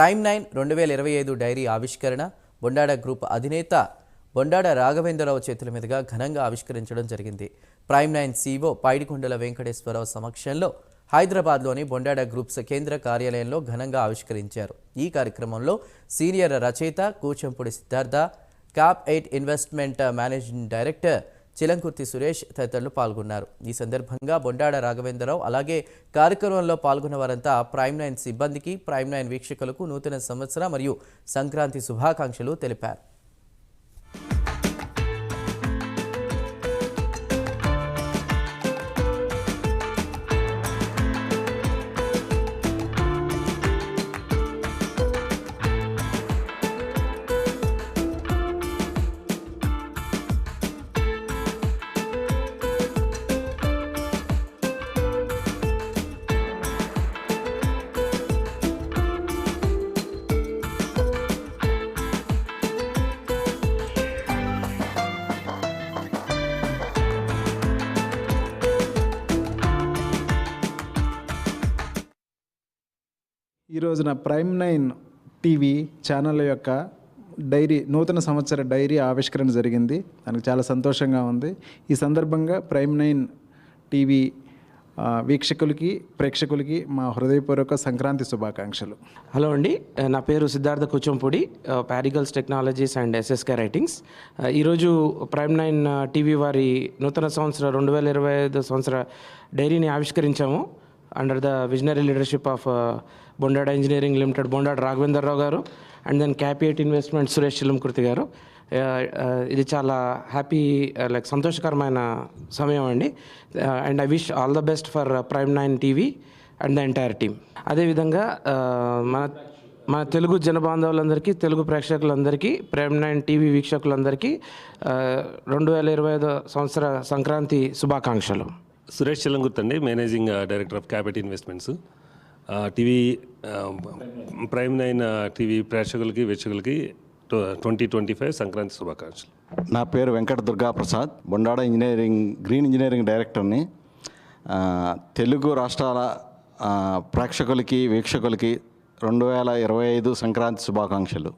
Prime 9 2025 dairy ఆవిష్కరణ Bondada group అధినేత బొండాడ రాఘవేంద్రరావు చేతుల మీదుగా ఘనంగా ఆవిష్కరించడం జరిగింది. ప్రైమ్ 9 CEO పైడికొండల వెంకటేశ్వరరావు సమక్షంలో హైదరాబాద్లోని బొండాడ గ్రూప్స్ కేంద్ర కార్యాలయంలో ఘనంగా ఆవిష్కరించారు. ఈ కార్యక్రమంలో సీనియర్ రచయిత Kuchampudi Siddhartha, cap 8 investment managing director Chilamkurthi Suresh తదితరులు పాల్గొన్నారు. ఈ సందర్భంగా బొండాడ రాఘవేంద్రరావు అలాగే కార్యక్రమంలో పాల్గొన్న వారంతా ప్రైమ్ 9 సిబ్బందికి, ప్రైమ్ 9 వీక్షకులకు నూతన సంవత్సర మరియు సంక్రాంతి శుభాకాంక్షలు తెలిపారు. ఈ రోజున ప్రైమ్ 9 టీవీ ఛానల్ యొక్క నూతన సంవత్సర డైరీ ఆవిష్కరణ జరిగింది. దానికి చాలా సంతోషంగా ఉంది. ఈ సందర్భంగా ప్రైమ్ 9 టీవీ వీక్షకులకి, ప్రేక్షకులకి మా హృదయపూర్వక సంక్రాంతి శుభాకాంక్షలు. హలో అండి, నా పేరు సిద్ధార్థ కూచంపూడి, పారిగల్స్ టెక్నాలజీస్ అండ్ SSK రైటింగ్స్. ఈరోజు ప్రైమ్ 9 టీవీ వారి నూతన సంవత్సర 2025 సంవత్సర డైరీని ఆవిష్కరించాము. Under the visionary leadership of Bondada engineering limited Bondada Raghavendra Rao గారు and then cap 8 investment Suresh Chilamkurthi గారు. ఇది చాలా హ్యాపీ సంతోషకరమైన సమయం అండి. And I wish all the best for prime 9 TV and the entire team. అదేవిధంగా మన తెలుగు జనబాంధవులందరికీ, తెలుగు ప్రేక్షకులందరికీ, ప్రైమ్ 9 టీవీ వీక్షకులందరికీ 2025 సంవత్సర సంక్రాంతి శుభాకాంక్షలు. సురేష్ చిలంకుర్తి అండి, managing director of cap 8 investments. TV prime 9 TV ప్రేక్షకులకి, వీక్షకులకి 2025 సంక్రాంతి శుభాకాంక్షలు. నా పేరు వెంకట దుర్గాప్రసాద్, బొండాడ గ్రీన్ ఇంజనీరింగ్ డైరెక్టర్ని. తెలుగు రాష్ట్రాల ప్రేక్షకులకి, వీక్షకులకి 2025 సంక్రాంతి శుభాకాంక్షలు.